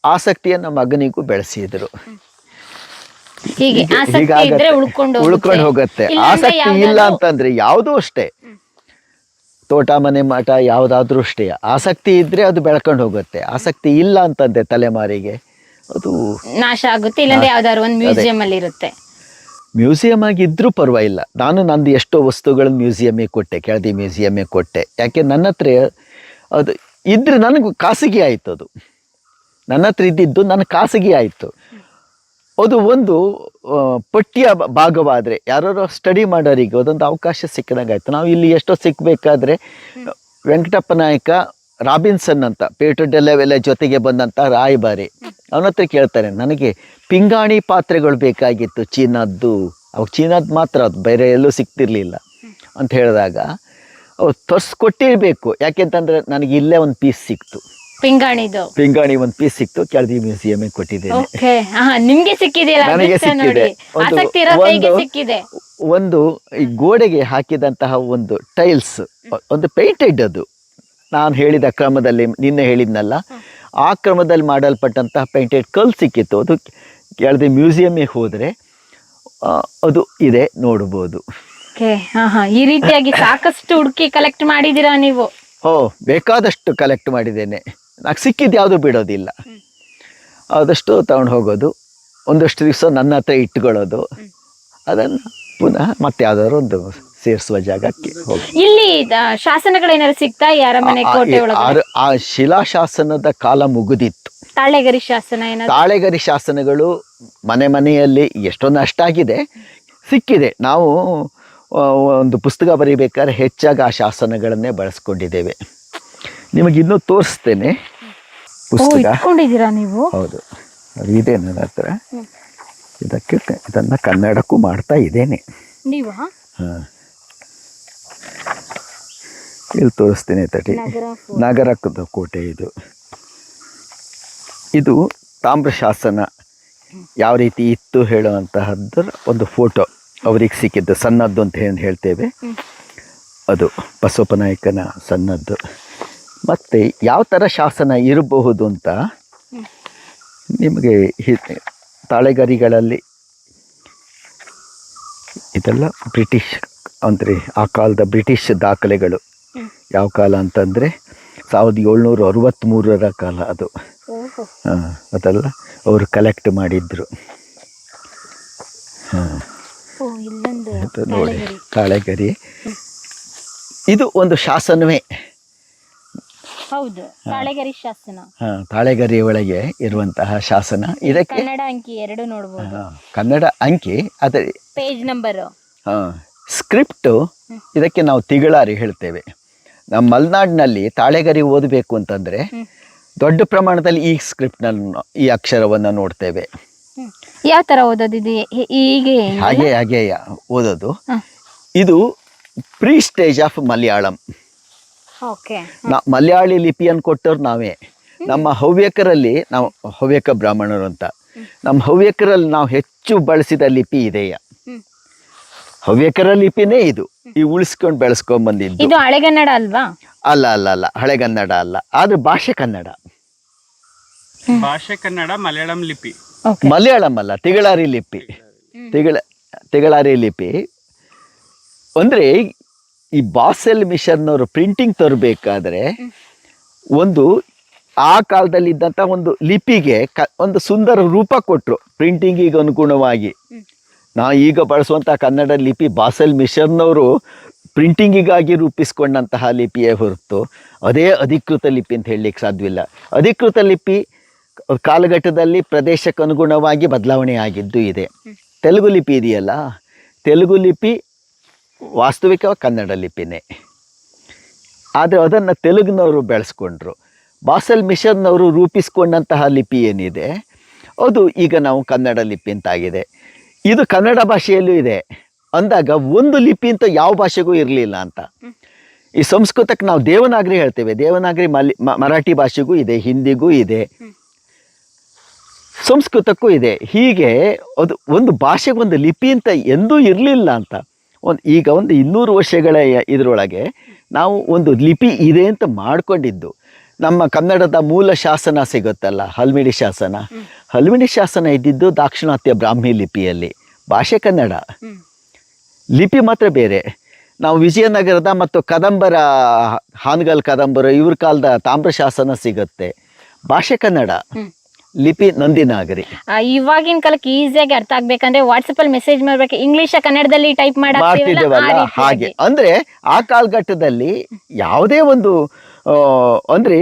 A: ಆಸಕ್ತಿಯನ್ನು ಮಗನಿಗೂ ಬೆಳೆಸಿದರು. ಉಳ್ಕೊಂಡು ಹೋಗುತ್ತೆ. ಆಸಕ್ತಿ ಇಲ್ಲ ಅಂತಂದರೆ ಯಾವುದೂ ಅಷ್ಟೇ, ತೋಟ ಮನೆ ಮಾಟ ಯಾವುದಾದ್ರೂ ಅಷ್ಟೇ, ಆಸಕ್ತಿ ಇದ್ದರೆ ಅದು ಬೆಳ್ಕೊಂಡು ಹೋಗುತ್ತೆ. ಆಸಕ್ತಿ ಇಲ್ಲ ಅಂತಂದರೆ ತಲೆಮಾರಿಗೆ ಅದು
B: ನಾಶ ಆಗುತ್ತೆ. ಇಲ್ಲಾಂದ್ರೆ ಯಾವ್ದಾದ್ರು ಒಂದು ಮ್ಯೂಸಿಯಂ ಅಲ್ಲಿ ಇರುತ್ತೆ.
A: ಮ್ಯೂಸಿಯಂ ಆಗಿದ್ರೂ ಪರವಾಗಿಲ್ಲ. ನಾನು ನಂದು ಎಷ್ಟೋ ವಸ್ತುಗಳನ್ನು ಮ್ಯೂಸಿಯಮ್ಮಿಗೆ ಕೊಟ್ಟೆ, ಕೆಳದಿ ಮ್ಯೂಸಿಯಮ್ಮಿಗೆ ಕೊಟ್ಟೆ. ಯಾಕೆ ನನ್ನ ಹತ್ರ ಅದು ಇದ್ರೆ ನನಗೆ ಖಾಸಗಿ ಆಯಿತು. ಅದು ನನ್ನ ಹತ್ರ ಇದ್ದಿದ್ದು ನನ್ನ ಖಾಸಗಿ ಆಯಿತು. ಅದು ಒಂದು ಪಠ್ಯ ಭಾಗವಾದರೆ ಯಾರೋ ಸ್ಟಡಿ ಮಾಡೋರಿಗೆ ಅದೊಂದು ಅವಕಾಶ ಸಿಕ್ಕಿದಂಗಾಯ್ತು. ನಾವು ಇಲ್ಲಿ ಎಷ್ಟೋ ಸಿಕ್ಕಬೇಕಾದ್ರೆ ವೆಂಕಟಪ್ಪ ನಾಯಕ ರಾಬಿನ್ಸನ್ ಅಂತ ಪೀಟರ್ ಡೆಲೆವೆಲೆ ಜೊತೆಗೆ ಬಂದಂಥ ರಾಯಭಾರಿ, ಅವನ ಹತ್ರ ಕೇಳ್ತಾರೆ, ನನಗೆ ಪಿಂಗಾಣಿ ಪಾತ್ರೆಗಳು ಬೇಕಾಗಿತ್ತು ಚೀನಾದ್ದು, ಅವಾಗ ಚೀನಾದ್ದು ಮಾತ್ರ, ಅದು ಬೇರೆ ಎಲ್ಲೂ ಸಿಗ್ತಿರ್ಲಿಲ್ಲ ಅಂತ ಹೇಳಿದಾಗ ಅವ್ರು ತರಿಸ್ಕೊಟ್ಟಿರಬೇಕು. ಯಾಕೆಂತಂದರೆ ನನಗೆ ಇಲ್ಲೇ ಒಂದು ಪೀಸ್ ಸಿಕ್ತು, ಪಿಂಗಾಣಿ ಒಂದು ಪೀಸ್ ಸಿಕ್ತು, ಕೆಳದಿ ಮ್ಯೂಸಿಯಮ್ಗೆ ಕೊಟ್ಟಿದ್ದೇನೆ.
B: ನನಗೆ ಸಿಕ್ಕಿದೆ.
A: ಒಂದು ಈ ಗೋಡೆಗೆ ಹಾಕಿದಂತಹ ಒಂದು ಟೈಲ್ಸ್, ಒಂದು ಪೇಂಟೆಡ್, ಅದು ನಾನು ಹೇಳಿದ ಕ್ರಮದಲ್ಲಿ ನಿನ್ನೆ ಹೇಳಿದ್ನಲ್ಲ, ಆ ಕ್ರಮದಲ್ಲಿ ಮಾಡಲ್ಪಟ್ಟಂತಹ ಪೇಂಟೆಡ್ ಕಲ್ಲು ಸಿಕ್ಕಿತ್ತು. ಅದು ಕೆಳದಿ ಮ್ಯೂಸಿಯಮ್ಗೆ ಹೋದರೆ ಅದು ಇದೆ, ನೋಡ್ಬೋದು.
B: ಈ ರೀತಿಯಾಗಿ ಸಾಕಷ್ಟು ಹುಡುಕಿ ಕಲೆಕ್ಟ್ ಮಾಡಿದ್ದೀರಾ ನೀವು?
A: ಬೇಕಾದಷ್ಟು ಕಲೆಕ್ಟ್ ಮಾಡಿದ್ದೇನೆ. ನನಗೆ ಸಿಕ್ಕಿದ್ದು ಯಾವುದೂ ಬಿಡೋದಿಲ್ಲ, ಆದಷ್ಟು ತಗೊಂಡು ಹೋಗೋದು, ಒಂದಷ್ಟು ದಿವಸ ನನ್ನ ಹತ್ರ ಇಟ್ಕೊಳ್ಳೋದು, ಅದನ್ನು ಪುನಃ ಮತ್ತೆ ಯಾವ್ದಾದ್ರು ಒಂದು ಸೇರಿಸುವ ಜಾಗಕ್ಕೆ ಹೋಗಿ.
B: ಇಲ್ಲಿ ಶಾಸನಗಳೇನಾದ್ರು ಸಿಗ್ತಾ? ಅರಮನೆ ಕೋಟೆ ಒಳಗೆ
A: ಆ ಶಿಲಾಶಾಸನದ ಕಾಲ ಮುಗಿದಿತ್ತು. ತಾಳೆಗರಿ ಶಾಸನಗಳು ಮನೆ ಮನೆಯಲ್ಲಿ ಎಷ್ಟೊಂದು ಅಷ್ಟಾಗಿದೆ, ಸಿಕ್ಕಿದೆ. ನಾವು ಒಂದು ಪುಸ್ತಕ ಬರೀಬೇಕಾದ್ರೆ ಹೆಚ್ಚಾಗಿ ಆ ಶಾಸನಗಳನ್ನೇ ಬಳಸ್ಕೊಂಡಿದ್ದೇವೆ. ನಿಮಗೆ ಇನ್ನೂ ತೋರಿಸ್ತೇನೆ ಪುಸ್ತಕ.
B: ನೀವು?
A: ಹೌದು, ಅದು ಇದೆ ನನ್ನ ಹತ್ರ. ಇದನ್ನು ಕನ್ನಡಕ್ಕೂ ಮಾಡ್ತಾ ಇದ್ದೇನೆ. ಇಲ್ಲಿ ತೋರಿಸ್ತೇನೆ ತಡಿ. ನಗರದ ಕೋಟೆ ಇದು ತಾಮ್ರ ಶಾಸನ ಯಾವ ರೀತಿ ಇತ್ತು ಹೇಳುವಂತಹದ್ದರ ಒಂದು ಫೋಟೋ ಅವ್ರಿಗೆ ಸಿಕ್ಕಿದ್ದು, ಸನ್ನದ್ದು ಅಂತ ಏನು ಹೇಳ್ತೇವೆ, ಅದು ಬಸವಪ್ಪ ನಾಯಕನ ಸನ್ನದ್ದು. ಮತ್ತು ಯಾವ ಥರ ಶಾಸನ ಇರಬಹುದು ಅಂತ ನಿಮಗೆ ತಾಳೆಗರಿಗಳಲ್ಲಿ ಇದೆಲ್ಲ ಬ್ರಿಟಿಷ್ ಅಂದರೆ ಆ ಕಾಲದ ಬ್ರಿಟಿಷ್ ದಾಖಲೆಗಳು. ಯಾವ ಕಾಲ ಅಂತಂದರೆ 1763 ಕಾಲ ಅದು. ಅದೆಲ್ಲ ಅವರು ಕಲೆಕ್ಟ್ ಮಾಡಿದ್ರು. ನೋಡಿ, ತಾಳೆಗರಿ ಇದು ಒಂದು ಶಾಸನವೇ.
B: ಹೌದು, ತಾಳೆಗರಿ ಶಾಸನ.
A: ತಾಳೆಗರಿ ಒಳಗೆ ಇರುವಂತಹ ಶಾಸನ. ಇದಕ್ಕೆ
B: ಕನ್ನಡ ಅಂಕಿ 2 ನೋಡಬಹುದು.
A: ಕನ್ನಡ ಅಂಕಿ, ಅದೇ
B: ಪೇಜ್ ನಂಬರ್.
A: ಸ್ಕ್ರಿಪ್ಟು ಇದಕ್ಕೆ ನಾವು ತಿಗಳಾರಿ ಹೇಳ್ತೇವೆ. ನಮ್ಮ ಮಲೆನಾಡಿನಲ್ಲಿ ತಾಳೆಗರಿ ಓದಬೇಕು ಅಂತಂದರೆ ದೊಡ್ಡ ಪ್ರಮಾಣದಲ್ಲಿ ಈ ಸ್ಕ್ರಿಪ್ಟ್ನಲ್ಲಿ ಈ ಅಕ್ಷರವನ್ನು ನೋಡ್ತೇವೆ.
B: ಯಾವ ಥರ ಓದೋದಿದೆ?
A: ಹಾಗೆ ಓದೋದು. ಇದು pre stage of Malayalam. Malayali ಲಿಪಿಯನ್ನು ಕೊಟ್ಟವ್ರು ನಾವೇ. ನಮ್ಮ ಹವ್ಯಕರಲ್ಲಿ, ನಾವು ಹವ್ಯಕ ಬ್ರಾಹ್ಮಣರು ಅಂತ, ನಮ್ಮ ಹವ್ಯಕರಲ್ಲಿ ನಾವು ಹೆಚ್ಚು ಬಳಸಿದ ಲಿಪಿ ಇದೆಯಾ, ಹವ್ಯಕರ ಲಿಪಿನೇ ಇದು. ಈ ಉಳಿಸ್ಕೊಂಡು ಬೆಳೆಸ್ಕೊಂಡ್ ಬಂದಿದ್ದು.
B: ಇದು ಹಳೆಗನ್ನಡ ಅಲ್ವಾ?
A: ಅಲ್ಲ, ಹಳೆಗನ್ನಡ ಅಲ್ಲ, ಆದ್ರೆ ಭಾಷೆ ಕನ್ನಡ.
D: ಭಾಷೆ ಕನ್ನಡ, ಮಲಯಾಳಂ ಲಿಪಿ.
A: ಮಲಯಾಳಂ ಅಲ್ಲ, ತಿಗಳಾರಿ ಲಿಪಿ. ತಿಗಳಾರಿ ಲಿಪಿ ಅಂದರೆ ಈ ಬಾಸೆಲ್ ಮಿಷನ್ನವರು ಪ್ರಿಂಟಿಂಗ್ ತರಬೇಕಾದ್ರೆ ಒಂದು ಆ ಕಾಲದಲ್ಲಿ ಇದ್ದಂಥ ಒಂದು ಲಿಪಿಗೆ ಒಂದು ಸುಂದರ ರೂಪ ಕೊಟ್ಟರು ಪ್ರಿಂಟಿಂಗಿಗೆ ಅನುಗುಣವಾಗಿ. ನಾವು ಈಗ ಬಳಸುವಂಥ ಕನ್ನಡ ಲಿಪಿ ಬಾಸೆಲ್ ಮಿಷನ್ನವರು ಪ್ರಿಂಟಿಂಗಿಗಾಗಿ ರೂಪಿಸ್ಕೊಂಡಂತಹ ಲಿಪಿಯೇ ಹೊರತು ಅದೇ ಅಧಿಕೃತ ಲಿಪಿ ಅಂತ ಹೇಳಲಿಕ್ಕೆ ಸಾಧ್ಯವಿಲ್ಲ. ಅಧಿಕೃತ ಲಿಪಿ ಕಾಲಘಟ್ಟದಲ್ಲಿ ಪ್ರದೇಶಕ್ಕೆ ಅನುಗುಣವಾಗಿ ಬದಲಾವಣೆ ಆಗಿದ್ದು ಇದೆ. ತೆಲುಗು ಲಿಪಿ ಇದೆಯಲ್ಲ, ತೆಲುಗು ಲಿಪಿ ವಾಸ್ತವಿಕ ಕನ್ನಡ ಲಿಪಿನೇ. ಆದರೆ ಅದನ್ನು ತೆಲುಗಿನವರು ಬೆಳೆಸ್ಕೊಂಡ್ರು. ಬಾಸಲ್ ಮಿಷನ್ನವರು ರೂಪಿಸ್ಕೊಂಡಂತಹ ಲಿಪಿ ಏನಿದೆ ಅದು ಈಗ ನಾವು ಕನ್ನಡ ಲಿಪಿ ಅಂತಾಗಿದೆ. ಇದು ಕನ್ನಡ ಭಾಷೆಯಲ್ಲೂ ಇದೆ ಅಂದಾಗ ಒಂದು ಲಿಪಿ ಅಂತ ಯಾವ ಭಾಷೆಗೂ ಇರಲಿಲ್ಲ ಅಂತ. ಈ ಸಂಸ್ಕೃತಕ್ಕೆ ನಾವು ದೇವನಾಗರಿ ಹೇಳ್ತೇವೆ, ದೇವನಾಗರಿ ಮರಾಠಿ ಭಾಷೆಗೂ ಇದೆ, ಹಿಂದಿಗೂ ಇದೆ, ಸಂಸ್ಕೃತಕ್ಕೂ ಇದೆ. ಹೀಗೆ ಅದು ಒಂದು ಭಾಷೆಗೊಂದು ಲಿಪಿ ಅಂತ ಎಂದೂ ಇರಲಿಲ್ಲ ಅಂತ. ಈಗ ಒಂದು 200 ವರ್ಷಗಳ ಇದರೊಳಗೆ ನಾವು ಒಂದು ಲಿಪಿ ಇದೆ ಅಂತ ಮಾಡಿಕೊಂಡಿದ್ದು. ನಮ್ಮ ಕನ್ನಡದ ಮೂಲ ಶಾಸನ ಸಿಗುತ್ತಲ್ಲ, ಹಲ್ಮಿಡಿ ಶಾಸನ. ಹಲ್ಮಿಡಿ ಶಾಸನ ಇದ್ದಿದ್ದು ದಾಕ್ಷಿಣಾತ್ಯ ಬ್ರಾಹ್ಮಿ ಲಿಪಿಯಲ್ಲಿ. ಭಾಷೆ ಕನ್ನಡ, ಲಿಪಿ ಮಾತ್ರ ಬೇರೆ. ನಾವು ವಿಜಯನಗರದ ಮತ್ತು ಕದಂಬರ, ಹಾನಗಲ್ ಕದಂಬರ ಇವ್ರ ಕಾಲದ ತಾಮ್ರ ಶಾಸನ ಸಿಗುತ್ತೆ, ಭಾಷೆ ಕನ್ನಡ, ಲಿಪಿ ನಂದಿನಾಗರಿ.
B: ಇವಾಗಿನ ಕಾಲಕ್ಕೆ ಈಸಿಯಾಗಿ ಅರ್ಥ ಆಗ್ಬೇಕಂದ್ರೆ ವಾಟ್ಸಪ್ ಅಲ್ಲಿ ಮೆಸೇಜ್ ಮಾಡ್ಬೇಕು, ಇಂಗ್ಲಿಷ್ ಕನ್ನಡದಲ್ಲಿ ಟೈಪ್
A: ಮಾಡ್ತಿದ್ದೇವಲ್ಲ ಹಾಗೆ. ಅಂದ್ರೆ ಆ ಕಾಲಘಟ್ಟದಲ್ಲಿ ಯಾವುದೇ ಒಂದು ಅಂದ್ರೆ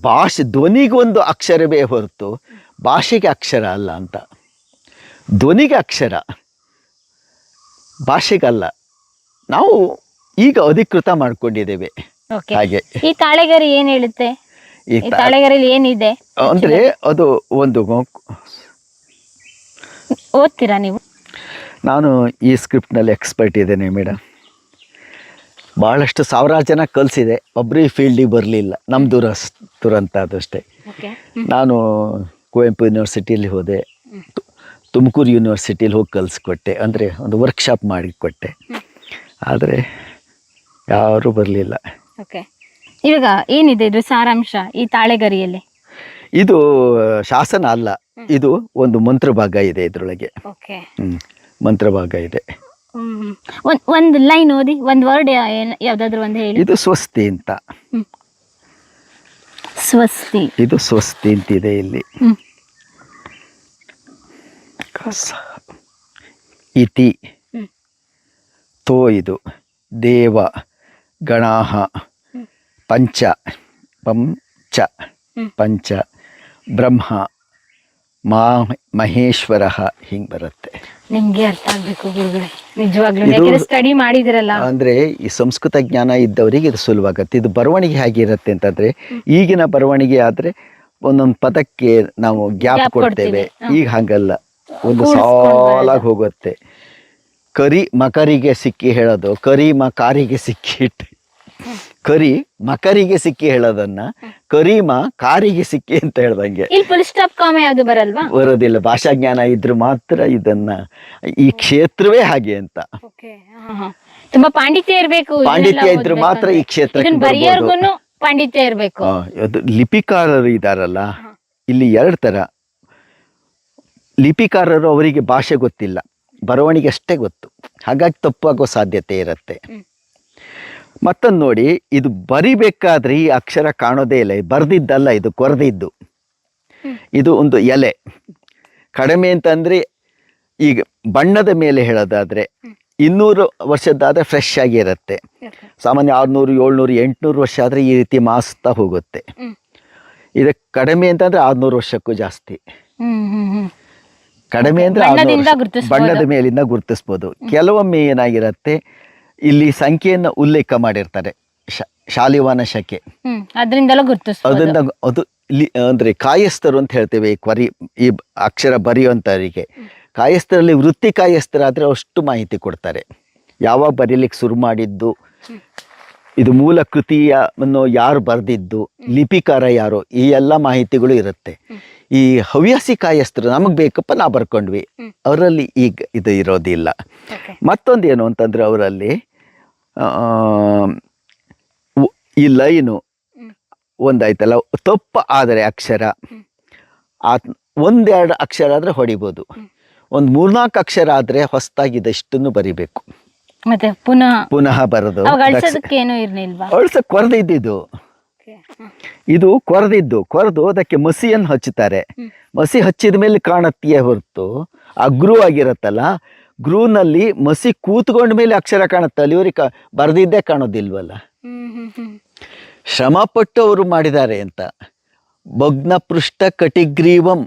A: ಭಾಷೆ ಧ್ವನಿಗೊಂದು ಅಕ್ಷರವೇ ಹೊರತು ಭಾಷೆಗೆ ಅಕ್ಷರ ಅಲ್ಲ ಅಂತ. ಧ್ವನಿಗೆ ಅಕ್ಷರ, ಭಾಷೆಗಲ್ಲ. ನಾವು ಈಗ ಅಧಿಕೃತ ಮಾಡ್ಕೊಂಡಿದ್ದೇವೆ ಹಾಗೆ.
B: ಈ ತಾಳೆಗರಿ ಏನ್ ಹೇಳುತ್ತೆ? ಈ ತಾಳೆಗರಿಯಲ್ಲಿ ಏನಿದೆ
A: ಅಂದ್ರೆ ಅದು ಒಂದು
B: ಓದ್ತೀರಾ ನೀವು? ನಾನು
A: ಈ ಸ್ಕ್ರಿಪ್ಟ್ನಲ್ಲಿ ಎಕ್ಸ್ಪರ್ಟ್ ಇದ್ದೇನೆ ಮೇಡಮ್. ಭಾಳಷ್ಟು ಸಾವಿರಾರು ಜನ ಕಲಿಸಿದೆ, ಒಬ್ಬರು ಈ ಫೀಲ್ಡಿಗೆ ಬರಲಿಲ್ಲ. ನಮ್ಮ ದುರಂತ ಅದಷ್ಟೇ. ನಾನು ಕುವೆಂಪು ಯೂನಿವರ್ಸಿಟಿಯಲ್ಲಿ ಹೋದೆ, ತುಮಕೂರು ಯೂನಿವರ್ಸಿಟಿಲಿ ಹೋಗಿ ಕಲಿಸ್ಕೊಟ್ಟೆ, ಅಂದರೆ ಒಂದು ವರ್ಕ್ಶಾಪ್ ಮಾಡಿಕೊಟ್ಟೆ, ಆದರೆ ಯಾರೂ ಬರಲಿಲ್ಲ.
B: ಓಕೆ, ಇವಾಗ ಏನಿದೆ ಇದ್ರ ಸಾರಾಂಶ ಈ ತಾಳೆಗರಿಯಲ್ಲಿ?
A: ಇದು ಶಾಸನ ಅಲ್ಲ, ಇದು ಒಂದು ಮಂತ್ರಭಾಗ ಇದೆ ಇದರೊಳಗೆ.
B: ಓಕೆ,
A: ಮಂತ್ರಭಾಗ ಇದೆ.
B: ಒಂದು ಲೈನ್ ಓದಿ, ಒಂದು ವರ್ಡ್ ಯಾವ್ದಾದ್ರು ಒಂದು ಹೇಳಿ.
A: ಇದು ಸ್ವಸ್ತಿ ಅಂತ.
B: ಸ್ವಸ್ತಿ,
A: ಇದು ಸ್ವಸ್ತಿ ಅಂತಿದೆ ಇಲ್ಲಿ. ಇತಿ ತೋ, ಇದು ದೇವ ಗಣಾಹ ಪಂಚ ಪಂಚ ಪಂಚ ಬ್ರಹ್ಮ ಮಹೇಶ್ವರ, ಹಿಂಗೆ ಬರುತ್ತೆ.
B: ನಿಮ್ಗೆ ಅರ್ಥ ಆಗ್ಬೇಕು ಗುರುಗಳೇ, ನಿಜವಾಗ್ಲೂ ಸ್ಟಡಿ ಮಾಡಿದಿರಲ್ಲ.
A: ಅಂದ್ರೆ ಈ ಸಂಸ್ಕೃತ ಜ್ಞಾನ ಇದ್ದವರಿಗೆ ಇದು ಸುಲಭಾಗತ್ತೆ. ಇದು ಬರವಣಿಗೆ ಹೇಗಿರುತ್ತೆ ಅಂತಂದ್ರೆ, ಈಗಿನ ಬರವಣಿಗೆ ಆದ್ರೆ ಒಂದೊಂದು ಪದಕ್ಕೆ ನಾವು ಗ್ಯಾಪ್ ಕೊಡ್ತೇವೆ. ಈಗ ಹಾಗಲ್ಲ, ಒಂದು ಸಾಲಾಗಿ ಹೋಗುತ್ತೆ. ಕರಿ ಮಕರಿಗೆ ಸಿಕ್ಕಿ ಹೇಳೋದು ಕರಿ ಮಕಾರಿಗೆ ಸಿಕ್ಕಿ, ಕರಿ ಮಕರಿಗೆ ಸಿಕ್ಕಿ ಹೇಳೋದನ್ನ ಕರಿಮ ಕಾರಿಗೆ ಸಿಕ್ಕಿ ಅಂತ ಹೇಳ್ದಂಗೆ.
B: ಫುಲ್ ಸ್ಟಾಪ್ ಕಾಮ ಯಾವುದು ಬರಲ್ವಾ?
A: ಬರೋದಿಲ್ಲ. ಭಾಷಾ ಜ್ಞಾನ ಇದ್ರು ಮಾತ್ರ ಇದನ್ನ, ಈ ಕ್ಷೇತ್ರವೇ ಹಾಗೆ ಅಂತ.
B: ತುಂಬಾ ಪಾಂಡಿತ್ಯ ಇರ್ಬೇಕು,
A: ಪಾಂಡಿತ್ಯ ಇದ್ರು ಮಾತ್ರ ಈ ಕ್ಷೇತ್ರಕ್ಕೆ
B: ಬರೆಯೋರ್ಗುನು ಪಾಂಡಿತ್ಯ ಇರ್ಬೇಕು.
A: ಅದು ಲಿಪಿಕಾರರು ಇದಾರಲ್ಲ, ಇಲ್ಲಿ 2 ತರ ಲಿಪಿಕಾರರು. ಅವರಿಗೆ ಭಾಷೆ ಗೊತ್ತಿಲ್ಲ, ಬರವಣಿಗೆ ಅಷ್ಟೇ ಗೊತ್ತು, ಹಾಗಾಗಿ ತಪ್ಪಾಗೋ ಸಾಧ್ಯತೆ ಇರುತ್ತೆ. ಮತ್ತೊಂದು ನೋಡಿ, ಇದು ಬರಿಬೇಕಾದ್ರೆ ಈ ಅಕ್ಷರ ಕಾಣೋದೇ ಇಲ್ಲ, ಬರೆದಿದ್ದಲ್ಲ, ಇದು ಕೊರೆದಿದ್ದು. ಇದು ಒಂದು ಎಲೆ. ಕಡಿಮೆ ಅಂತಂದ್ರೆ ಈಗ ಬಣ್ಣದ ಮೇಲೆ ಹೇಳೋದಾದ್ರೆ 200 ವರ್ಷದ್ದಾದ್ರೆ ಫ್ರೆಶ್ ಆಗಿ ಇರುತ್ತೆ. ಸಾಮಾನ್ಯ 600, 700, 800 ವರ್ಷ ಆದ್ರೆ ಈ ರೀತಿ ಮಾಸ್ತಾ ಹೋಗುತ್ತೆ. ಇದಕ್ಕೆ ಕಡಿಮೆ ಅಂತಂದ್ರೆ 600 ವರ್ಷಕ್ಕೂ ಜಾಸ್ತಿ. ಕಡಿಮೆ ಅಂದ್ರೆ ಬಣ್ಣದ ಮೇಲಿಂದ ಗುರುತಿಸ್ಬೋದು. ಕೆಲವೊಮ್ಮೆ ಏನಾಗಿರುತ್ತೆ, ಇಲ್ಲಿ ಸಂಖ್ಯೆಯನ್ನು ಉಲ್ಲೇಖ ಮಾಡಿರ್ತಾರೆ, ಶಾಲಿವಾನ ಶಕೆ, ಅದರಿಂದ ಅದು ಅಂದ್ರೆ ಕಾಯಸ್ಥರು ಅಂತ ಹೇಳ್ತೇವೆ. ಈ ಅಕ್ಷರ ಬರೆಯುವಂತವರಿಗೆ ಕಾಯಸ್ಥರಲ್ಲಿ ವೃತ್ತಿ ಕಾಯಸ್ಥರಾದ್ರೆ ಅಷ್ಟು ಮಾಹಿತಿ ಕೊಡ್ತಾರೆ. ಯಾವಾಗ ಬರೀಲಿಕ್ಕೆ ಶುರು ಮಾಡಿದ್ದು, ಇದು ಮೂಲ ಕೃತಿಯನ್ನು ಯಾರು ಬರೆದಿದ್ದು, ಲಿಪಿಕಾರ ಯಾರು, ಈ ಎಲ್ಲ ಮಾಹಿತಿಗಳು ಇರುತ್ತೆ. ಈ ಹವ್ಯಾಸಿ ಕಾಯಸ್ಥರು ನಮಗೆ ಬೇಕಪ್ಪ ನಾವು ಬರ್ಕೊಂಡ್ವಿ, ಅವರಲ್ಲಿ ಈಗ ಇದು ಇರೋದಿಲ್ಲ. ಮತ್ತೊಂದು ಏನು ಅಂತಂದ್ರೆ, ಅವರಲ್ಲಿ ಈ ಲೈನು ಒಂದಾಯ್ತಲ್ಲ, ತಪ್ಪು ಆದರೆ ಅಕ್ಷರ, 1-2 ಅಕ್ಷರ ಆದರೆ ಹೊಡಿಬೋದು. ಒಂದು 3-4 ಅಕ್ಷರ ಆದರೆ ಹೊಸದಾಗಿದ್ದಷ್ಟನ್ನು ಬರಿಬೇಕು,
B: ಮತ್ತೆ ಪುನಃ ಬರೋದು. ಅಳ್ಸಕ್
A: ಕೊರೆದಿದ್ದು, ಇದು ಕೊರೆದು ಅದಕ್ಕೆ ಮಸಿಯನ್ನು ಹಚ್ಚುತ್ತಾರೆ. ಮಸಿ ಹಚ್ಚಿದ ಮೇಲೆ ಕಾಣತ್ತೆಯೇ ಹೊರತು ಆ ಗ್ರೂ ಆಗಿರತ್ತಲ್ಲ, ಗ್ರೂನಲ್ಲಿ ಮಸಿ ಕೂತ್ಕೊಂಡ ಮೇಲೆ ಅಕ್ಷರ ಕಾಣುತ್ತಲ್ಲ, ಇವ್ರಿಗೆ ಬರೆದಿದ್ದೇ ಕಾಣೋದಿಲ್ವಲ್ಲ. ಶ್ರಮಪಟ್ಟು ಅವರು ಮಾಡಿದ್ದಾರೆ ಅಂತ. ಭಗ್ನ ಪೃಷ್ಠ ಕಟಿಗ್ರೀವಂ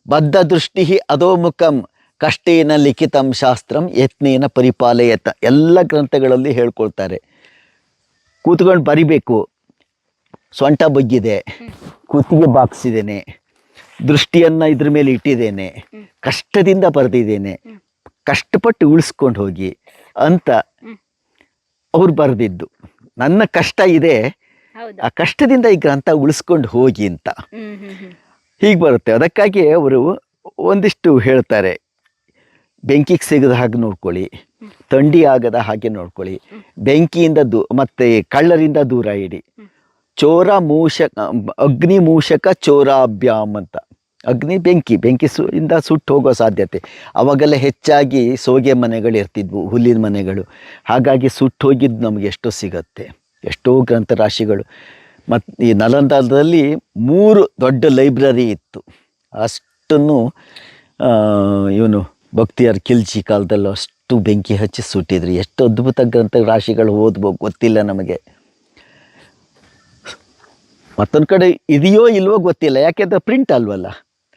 A: ಬದ್ಧ ದೃಷ್ಟಿ ಅಧೋಮುಖಂ ಕಷ್ಟೇನ ಲಿಖಿತಂ ಶಾಸ್ತ್ರಂ ಯತ್ನೇನ ಪರಿಪಾಲಯತ, ಎಲ್ಲ ಗ್ರಂಥಗಳಲ್ಲಿ ಹೇಳ್ಕೊಳ್ತಾರೆ. ಕೂತ್ಕೊಂಡು ಬರಿಬೇಕು, ಸೊಂಟ ಬಗ್ಗಿದೆ, ಕುತ್ತಿಗೆ ಬಾಗಿಸಿದ್ದೇನೆ, ದೃಷ್ಟಿಯನ್ನು ಇದ್ರ ಮೇಲೆ ಇಟ್ಟಿದ್ದೇನೆ, ಕಷ್ಟದಿಂದ ಬರೆದಿದ್ದೇನೆ, ಕಷ್ಟಪಟ್ಟು ಉಳಿಸ್ಕೊಂಡು ಹೋಗಿ ಅಂತ ಅವ್ರು ಬರೆದಿದ್ದು. ನನ್ನ ಕಷ್ಟ ಇದೆ, ಆ ಕಷ್ಟದಿಂದ ಈ ಗ್ರಂಥ ಉಳಿಸ್ಕೊಂಡು ಹೋಗಿ ಅಂತ ಹೀಗೆ ಬರುತ್ತೆ. ಅದಕ್ಕಾಗಿ ಅವರು ಒಂದಿಷ್ಟು ಹೇಳ್ತಾರೆ, ಬೆಂಕಿಗೆ ಸಿಗದ ಹಾಗೆ ನೋಡ್ಕೊಳ್ಳಿ, ಥಂಡಿ ಆಗದ ಹಾಗೆ ನೋಡ್ಕೊಳ್ಳಿ, ಬೆಂಕಿಯಿಂದ ಮತ್ತು ಕಳ್ಳರಿಂದ ದೂರ ಇಡಿ, ಚೋರ ಮೂಷಕ ಅಗ್ನಿ ಮೂಷಕ ಚೋರಾಭ್ಯಾಮ್ ಅಂತ. ಅಗ್ನಿ ಬೆಂಕಿ ಇಂದ ಸುಟ್ಟು ಹೋಗೋ ಸಾಧ್ಯತೆ. ಅವಾಗೆಲ್ಲ ಹೆಚ್ಚಾಗಿ ಸೋಗೆ ಮನೆಗಳು ಇರ್ತಿದ್ವು, ಹುಲ್ಲಿನ ಮನೆಗಳು. ಹಾಗಾಗಿ ಸುಟ್ಟು ಹೋಗಿದ್ದು ನಮಗೆ ಎಷ್ಟೋ ಸಿಗತ್ತೆ, ಎಷ್ಟೋ ಗ್ರಂಥರಾಶಿಗಳು. ಮತ್ತು ಈ ನಲಂದಾದಲ್ಲಿ 3 ದೊಡ್ಡ ಲೈಬ್ರರಿ ಇತ್ತು. ಅಷ್ಟನ್ನು ಇವನು ಬಕ್ತಿಯಾರ್ ಖಿಲ್ಜಿ ಕಾಲದಲ್ಲೂ ಅಷ್ಟು ಬೆಂಕಿ ಹಚ್ಚಿ ಸುಟ್ಟಿದ್ರು. ಎಷ್ಟು ಅದ್ಭುತ ಗ್ರಂಥ ರಾಶಿಗಳು ಓದ್ಬೇಕು ಗೊತ್ತಿಲ್ಲ ನಮಗೆ. ಮತ್ತೊಂದು ಕಡೆ ಇದೆಯೋ ಇಲ್ವೋ ಗೊತ್ತಿಲ್ಲ, ಯಾಕೆಂದ್ರೆ ಪ್ರಿಂಟ್ ಅಲ್ವಲ್ಲ,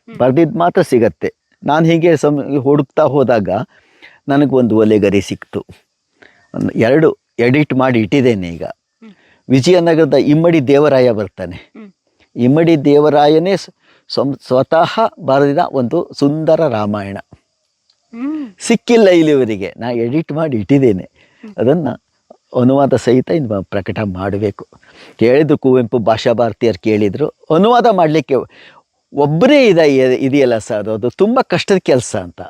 A: ಬರೆದಿದ್ದು ಮಾತ್ರ ಸಿಗತ್ತೆ. ನಾನು ಹೀಗೆ ಹುಡುಕ್ತಾ ಹೋದಾಗ ನನಗೊಂದು ಒಲೆಗರಿ ಸಿಕ್ತು. 2 ಎಡಿಟ್ ಮಾಡಿ ಇಟ್ಟಿದ್ದೇನೆ ಈಗ. ವಿಜಯನಗರದ ಇಮ್ಮಡಿ ದೇವರಾಯ ಬರ್ತಾನೆ. ಇಮ್ಮಡಿ ದೇವರಾಯನೇ ಸ್ವತಃ ಬರೆದಿದ ಒಂದು ಸುಂದರ ರಾಮಾಯಣ ಸಿಕ್ಕಿಲ್ಲ ಇಲ್ಲಿವರೆಗೆ. ನಾ ಎಡಿಟ್ ಮಾಡಿ ಇಟ್ಟಿದ್ದೇನೆ, ಅದನ್ನು ಅನುವಾದ ಸಹಿತ ಇನ್ನು ಪ್ರಕಟ ಮಾಡಬೇಕು. ಕೇಳಿದ್ರು ಕುವೆಂಪು ಭಾಷಾ ಭಾರತೀಯರು ಕೇಳಿದರು, ಅನುವಾದ ಮಾಡಲಿಕ್ಕೆ ಒಬ್ಬರೇ ಇದೆಯಲ್ಲ ಸರ್, ಅದು ತುಂಬ ಕಷ್ಟದ ಕೆಲಸ ಅಂತ.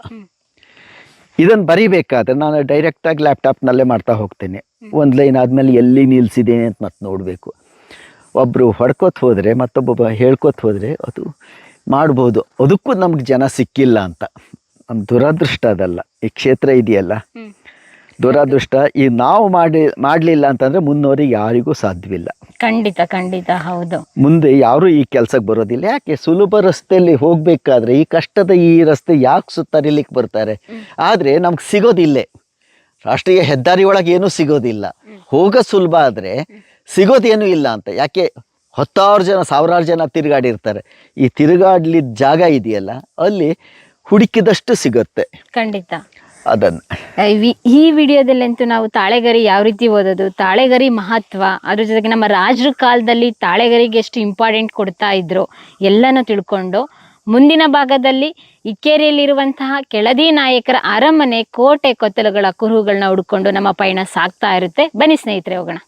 A: ಇದನ್ನು ಬರಿಬೇಕಾದ್ರೆ ನಾನು ಡೈರೆಕ್ಟಾಗಿ ಲ್ಯಾಪ್ಟಾಪ್ನಲ್ಲೇ ಮಾಡ್ತಾ ಹೋಗ್ತೇನೆ. ಒಂದು ಲೈನ್ ಆದಮೇಲೆ ಎಲ್ಲಿ ನಿಲ್ಲಿಸಿದ್ದೇನೆ ಅಂತ ಮತ್ತೆ ನೋಡಬೇಕು. ಒಬ್ಬರು ಹೊಡ್ಕೋತ ಹೋದರೆ ಮತ್ತೊಬ್ಬ ಹೇಳ್ಕೊತ ಹೋದರೆ ಅದು ಮಾಡ್ಬೋದು. ಅದಕ್ಕೂ ನಮ್ಗೆ ಜನ ಸಿಕ್ಕಿಲ್ಲ ಅಂತ ನಮ್ಮ ದುರದೃಷ್ಟ. ಅದಲ್ಲ, ಈ ಕ್ಷೇತ್ರ ಇದೆಯಲ್ಲ ದುರದೃಷ್ಟ. ಈ ನಾವು ಮಾಡಲಿಲ್ಲ ಅಂತಂದರೆ ಮುನ್ನೋರಿಗೆ ಯಾರಿಗೂ ಸಾಧ್ಯವಿಲ್ಲ.
B: ಖಂಡಿತ ಹೌದು.
A: ಮುಂದೆ ಯಾರೂ ಈ ಕೆಲಸಕ್ಕೆ ಬರೋದಿಲ್ಲ. ಯಾಕೆ? ಸುಲಭ ರಸ್ತೆಯಲ್ಲಿ ಹೋಗಬೇಕಾದ್ರೆ ಈ ಕಷ್ಟದ ಈ ರಸ್ತೆ ಯಾಕೆ ಸುತ್ತರಿಲಿಕ್ಕೆ ಬರ್ತಾರೆ? ಆದರೆ ನಮ್ಗೆ ಸಿಗೋದಿಲ್ಲೇ. ರಾಷ್ಟ್ರೀಯ ಹೆದ್ದಾರಿ ಒಳಗೆ ಏನೂ ಸಿಗೋದಿಲ್ಲ. ಹೋಗೋ ಸುಲಭ ಆದರೆ ಸಿಗೋದೇನೂ ಇಲ್ಲ ಅಂತ. ಯಾಕೆ? 10,000 ಜನ 1,000 ಜನ ತಿರುಗಾಡಿರ್ತಾರೆ. ಈ ತಿರುಗಾಡ್ಲಿದ್ದ ಜಾಗ ಇದೆಯಲ್ಲ, ಅಲ್ಲಿ ಹುಡುಕಿದಷ್ಟು ಸಿಗುತ್ತೆ.
B: ಖಂಡಿತ.
A: ಅದನ್ನು
B: ಈ ವಿಡಿಯೋದಲ್ಲಂತೂ ನಾವು ತಾಳೆಗರಿ ಯಾವ ರೀತಿ ಓದೋದು, ತಾಳೆಗರಿ ಮಹತ್ವ, ಅದ್ರ ಜೊತೆಗೆ ನಮ್ಮ ರಾಜರ ಕಾಲದಲ್ಲಿ ತಾಳೆಗರಿಗೆ ಎಷ್ಟು ಇಂಪಾರ್ಟೆಂಟ್ ಕೊಡ್ತಾ ಇದ್ರು ಎಲ್ಲನೂ ತಿಳ್ಕೊಂಡು, ಮುಂದಿನ ಭಾಗದಲ್ಲಿ ಇಕ್ಕೇರಿಯಲ್ಲಿರುವಂತಹ ಕೆಳದಿ ನಾಯಕರ ಅರಮನೆ, ಕೋಟೆ, ಕೊತ್ತಲಗಳ ಕುರುಹುಗಳನ್ನ ಹುಡ್ಕೊಂಡು ನಮ್ಮ ಪಯಣ ಸಾಗ್ತಾ ಇರುತ್ತೆ. ಬನ್ನಿ ಸ್ನೇಹಿತರೆ, ಹೋಗೋಣ.